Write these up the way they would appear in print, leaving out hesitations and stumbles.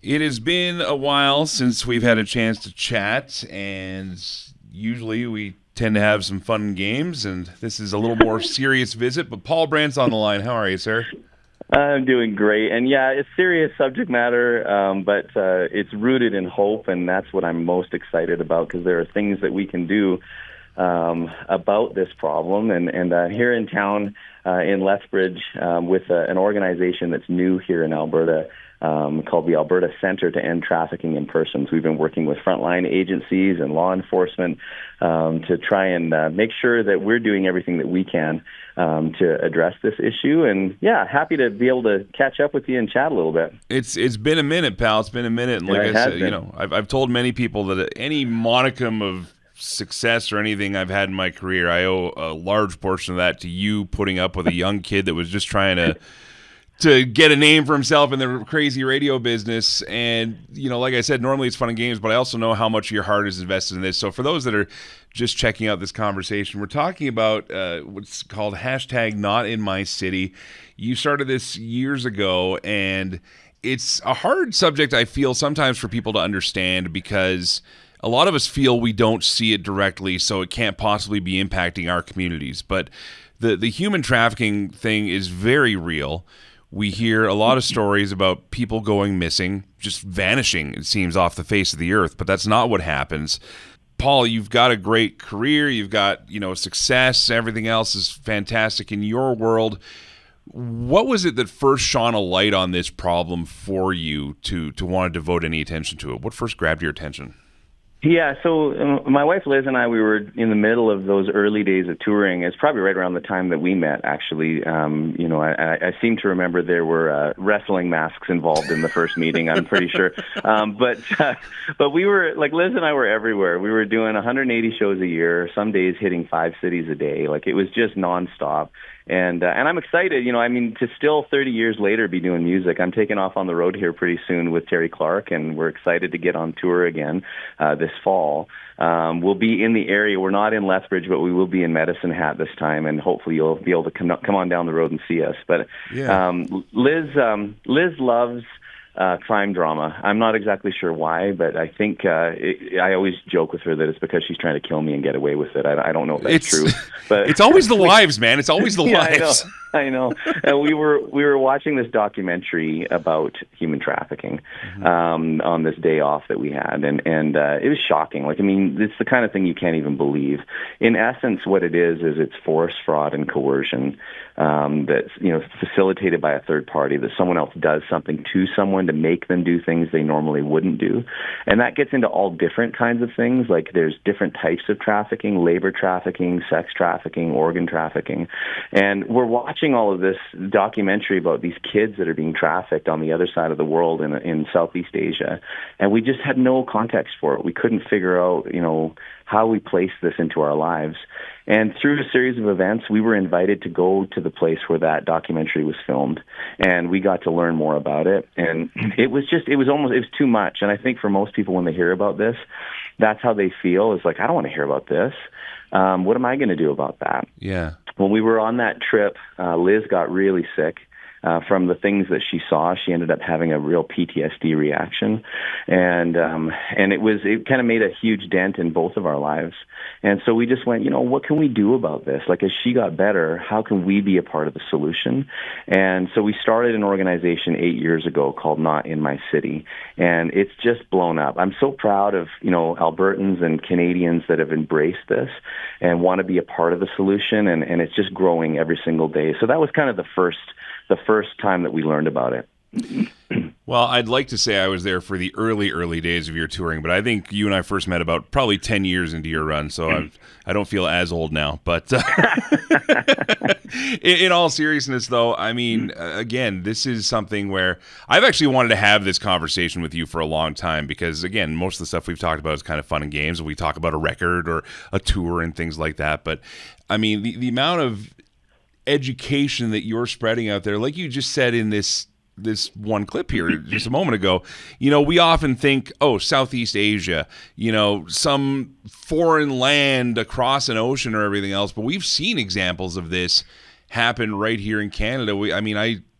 It has been a while since we've had a chance to chat, and usually we tend to have some fun games, and this is a little more serious visit. But Paul Brandt's on the line. How are you, sir? I'm doing great. And yeah, it's serious subject matter, but it's rooted in hope, and that's what I'm most excited about because there are things that we can do about this problem. And here in town, in Lethbridge, with an organization that's new here in Alberta, called the Alberta Centre to End Trafficking in Persons. We've been working with frontline agencies and law enforcement to try and make sure that we're doing everything that we can to address this issue. And yeah, happy to be able to catch up with you and chat a little bit. It's been a minute, pal. It's been a minute, and like I said, I've told many people that any modicum of success or anything I've had in my career, I owe a large portion of that to you putting up with a young kid that was just trying to get a name for himself in the crazy radio business. And, like I said, normally it's fun and games, but I also know how much your heart is invested in this. So for those that are just checking out this conversation, we're talking about what's called #NotInMyCity. You started this years ago, and it's a hard subject, I feel, sometimes for people to understand because a lot of us feel we don't see it directly, so it can't possibly be impacting our communities. But the human trafficking thing is very real. We hear a lot of stories about people going missing, just vanishing, it seems, off the face of the earth, but that's not what happens. Paul, you've got a great career, you've got, success, everything else is fantastic in your world. What was it that first shone a light on this problem for you to want to devote any attention to it? What first grabbed your attention? Yeah, so my wife Liz and I, we were in the middle of those early days of touring. It's probably right around the time that we met, actually. I seem to remember there were wrestling masks involved in the first meeting, I'm pretty sure. But we were, like, Liz and I were everywhere. We were doing 180 shows a year, some days hitting 5 cities a day. Like, it was just nonstop. And I'm excited, to still 30 years later be doing music. I'm taking off on the road here pretty soon with Terry Clark, and we're excited to get on tour again this fall. We'll be in the area. We're not in Lethbridge, but we will be in Medicine Hat this time, and hopefully you'll be able to come on down the road and see us. But yeah. Liz loves crime drama. I'm not exactly sure why, but I think I always joke with her that it's because she's trying to kill me and get away with it. I don't know if that's true, but it's always the wives, man. It's always the wives. I know. And we were watching this documentary about human trafficking on this day off that we had, and it was shocking. It's the kind of thing you can't even believe. In essence, what it is it's force, fraud, and coercion that's facilitated by a third party. That someone else does something to someone to make them do things they normally wouldn't do, and that gets into all different kinds of things. Like there's different types of trafficking: labor trafficking, sex trafficking, organ trafficking, and we're watching all of this documentary about these kids that are being trafficked on the other side of the world in Southeast Asia, and we just had no context for it. We couldn't figure out, how we place this into our lives. And through a series of events, we were invited to go to the place where that documentary was filmed, and we got to learn more about it. And it was too much. And I think for most people, when they hear about this, that's how they feel. It's like, I don't want to hear about this. What am I going to do about that? Yeah. When we were on that trip, Liz got really sick. From the things that she saw, she ended up having a real PTSD reaction, and it kind of made a huge dent in both of our lives. And so we just went, what can we do about this? Like, as she got better, how can we be a part of the solution? And so we started an organization 8 years ago called NotInMyCity, and it's just blown up. I'm so proud of Albertans and Canadians that have embraced this and want to be a part of the solution, and it's just growing every single day. So that was kind of the first time that we learned about it. Well, I'd like to say I was there for the early days of your touring, but I think you and I first met about probably 10 years into your run, so I don't feel as old now. But in all seriousness, though, again, this is something where I've actually wanted to have this conversation with you for a long time because, again, most of the stuff we've talked about is kind of fun and games. We talk about a record or a tour and things like that, but, the amount of education that you're spreading out there, like you just said in this one clip here just a moment ago, we often think, Southeast Asia, some foreign land across an ocean or everything else, but we've seen examples of this happen right here in Canada.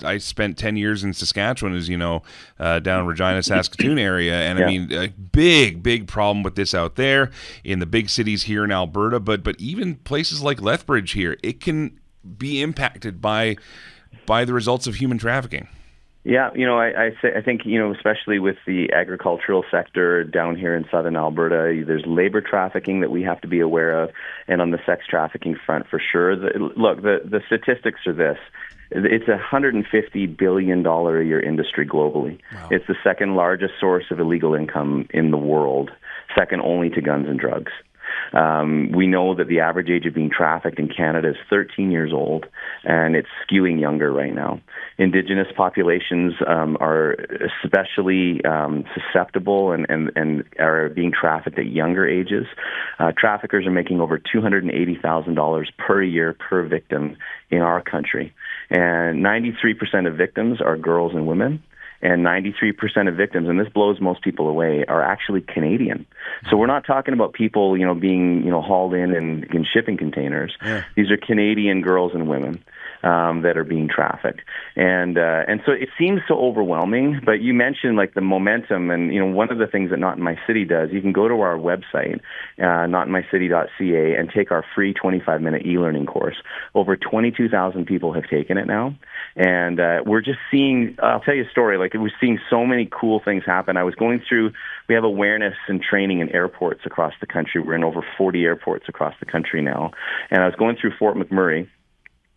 I spent 10 years in Saskatchewan, as you know, down Regina, Saskatoon area. And I mean, a big problem with this out there in the big cities here in Alberta, but even places like Lethbridge here, it can be impacted by the results of human trafficking. Yeah, I think, especially with the agricultural sector down here in southern Alberta, there's labor trafficking that we have to be aware of, and on the sex trafficking front, for sure. The statistics are this. It's a $150 billion a year industry globally. Wow. It's the second largest source of illegal income in the world, second only to guns and drugs. We know that the average age of being trafficked in Canada is 13 years old, and it's skewing younger right now. Indigenous populations are especially susceptible and are being trafficked at younger ages. Traffickers are making over $280,000 per year per victim in our country, and 93% of victims are girls and women. And 93% of victims, and this blows most people away, are actually Canadian. So we're not talking about people, being, hauled in shipping containers. Yeah. These are Canadian girls and women that are being trafficked. And so it seems so overwhelming, but you mentioned like the momentum, and one of the things that NotInMyCity does, you can go to our website, NotInMyCity.ca, and take our free 25-minute e-learning course. Over 22,000 people have taken it now. And we're just seeing, I'll tell you a story, like we're seeing so many cool things happen. I was going through, we have awareness and training in airports across the country. We're in over 40 airports across the country now. And I was going through Fort McMurray.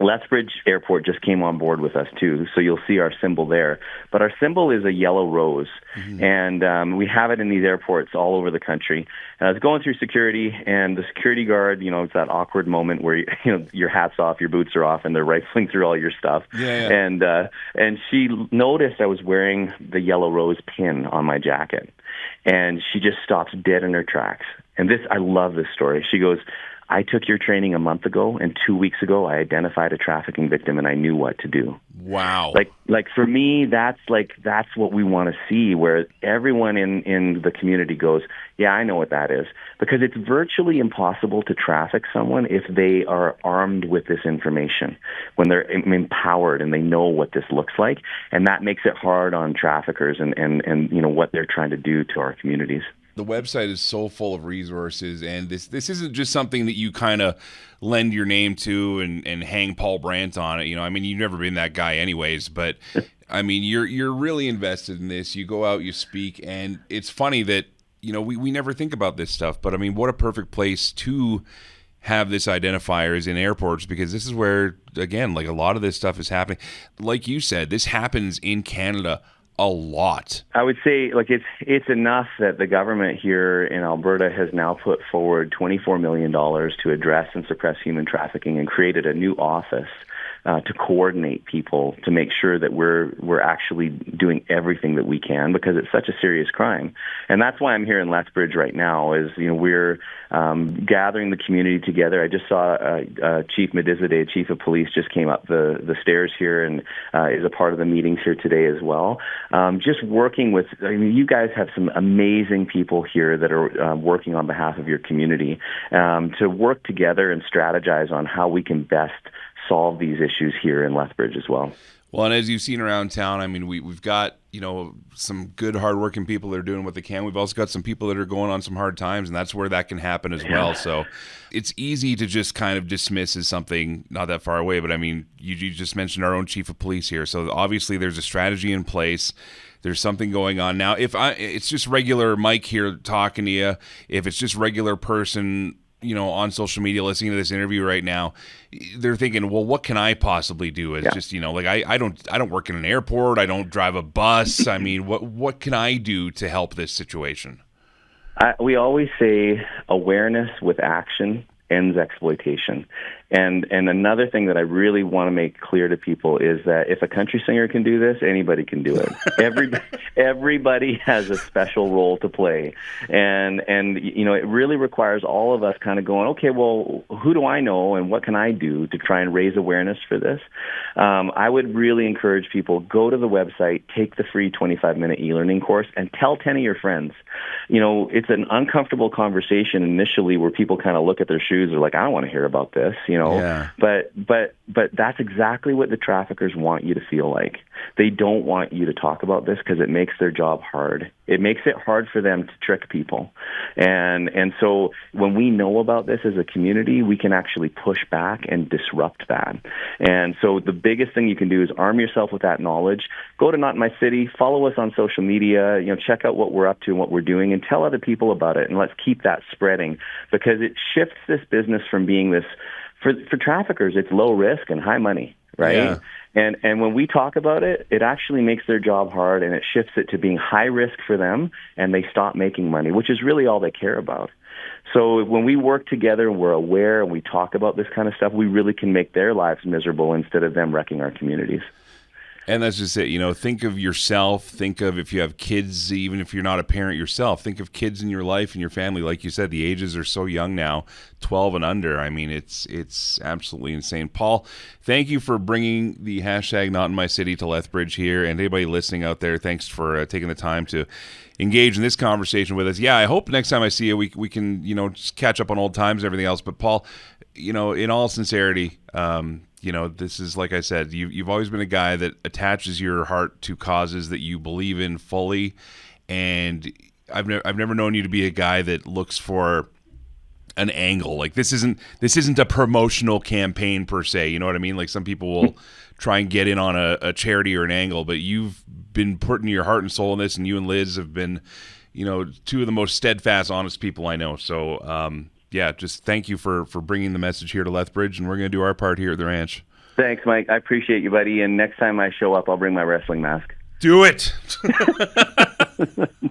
Lethbridge Airport just came on board with us too, so you'll see our symbol there. But our symbol is a yellow rose, and we have it in these airports all over the country. And I was going through security, and the security guard, it's that awkward moment where your hat's off, your boots are off, and they're rifling through all your stuff. Yeah. And she noticed I was wearing the yellow rose pin on my jacket, and she just stops dead in her tracks. And I love this story. She goes, I took your training a month ago, and 2 weeks ago, I identified a trafficking victim, and I knew what to do. Wow. Like for me, that's what we want to see, where everyone in the community goes, yeah, I know what that is. Because it's virtually impossible to traffic someone if they are armed with this information, when they're empowered and they know what this looks like. And that makes it hard on traffickers and what they're trying to do to our communities. The website is so full of resources, and this isn't just something that you kind of lend your name to and hang Paul Brandt on it. You've never been that guy anyways, but I mean, you're really invested in this. You go out, you speak, and it's funny that, we never think about this stuff, but I mean, what a perfect place to have this identifier is in airports, because this is where, again, like a lot of this stuff is happening. Like you said, this happens in Canada a lot. I would say, it's enough that the government here in Alberta has now put forward $24 million to address and suppress human trafficking, and created a new office to coordinate people to make sure that we're actually doing everything that we can, because it's such a serious crime. And that's why I'm here in Lethbridge right now, is we're gathering the community together. I just saw Chief Medizadeh, Chief of Police, just came up the stairs here and is a part of the meetings here today as well. Just working with, you guys have some amazing people here that are working on behalf of your community to work together and strategize on how we can best solve these issues here in Lethbridge as well. Well, and as you've seen around town, I mean, we've got, some good, hardworking people that are doing what they can. We've also got some people that are going on some hard times, and that's where that can happen as well. So it's easy to just kind of dismiss as something not that far away. But I mean, you just mentioned our own chief of police here. So obviously there's a strategy in place. There's something going on. Now, it's just regular Mike here talking to you, if it's just regular person, on social media listening to this interview right now, they're thinking, well, what can I possibly do? It's just, I don't work in an airport. I don't drive a bus. I mean, what can I do to help this situation? We always say awareness with action ends exploitation. And another thing that I really want to make clear to people is that if a country singer can do this, anybody can do it. Everybody has a special role to play. And it really requires all of us kind of going, okay, well, who do I know and what can I do to try and raise awareness for this? I would really encourage people, go to the website, take the free 25-minute e-learning course, and tell 10 of your friends. It's an uncomfortable conversation initially where people kind of look at their shoes, they're like, I don't want to hear about this. Yeah. But that's exactly what the traffickers want you to feel like. They don't want you to talk about this because it makes their job hard. It makes it hard for them to trick people. And so when we know about this as a community, we can actually push back and disrupt that. And so the biggest thing you can do is arm yourself with that knowledge. Go to NotInMyCity, follow us on social media, check out what we're up to and what we're doing, and tell other people about it. And let's keep that spreading, because it shifts this business from being this, for traffickers, it's low risk and high money, right? Yeah. And when we talk about it, it actually makes their job hard, and it shifts it to being high risk for them, and they stop making money, which is really all they care about. So when we work together and we're aware and we talk about this kind of stuff, we really can make their lives miserable instead of them wrecking our communities. And that's just it. Think of yourself. Think of, if you have kids, even if you're not a parent yourself, think of kids in your life and your family. Like you said, the ages are so young now, 12 and under. I mean, it's absolutely insane. Paul, thank you for bringing the hashtag NotInMyCity to Lethbridge here. And anybody listening out there, thanks for taking the time to engage in this conversation with us. Yeah, I hope next time I see you, we can, just catch up on old times and everything else. But Paul, in all sincerity, this is, like I said, you've always been a guy that attaches your heart to causes that you believe in fully, and I've never known you to be a guy that looks for an angle. Like this isn't a promotional campaign per se. You know what I mean? Like some people will try and get in on a charity or an angle, but you've been putting your heart and soul in this, and you and Liz have been, two of the most steadfast, honest people I know. So, yeah, just thank you for bringing the message here to Lethbridge, and we're going to do our part here at the ranch. Thanks, Mike. I appreciate you, buddy. And next time I show up, I'll bring my wrestling mask. Do it.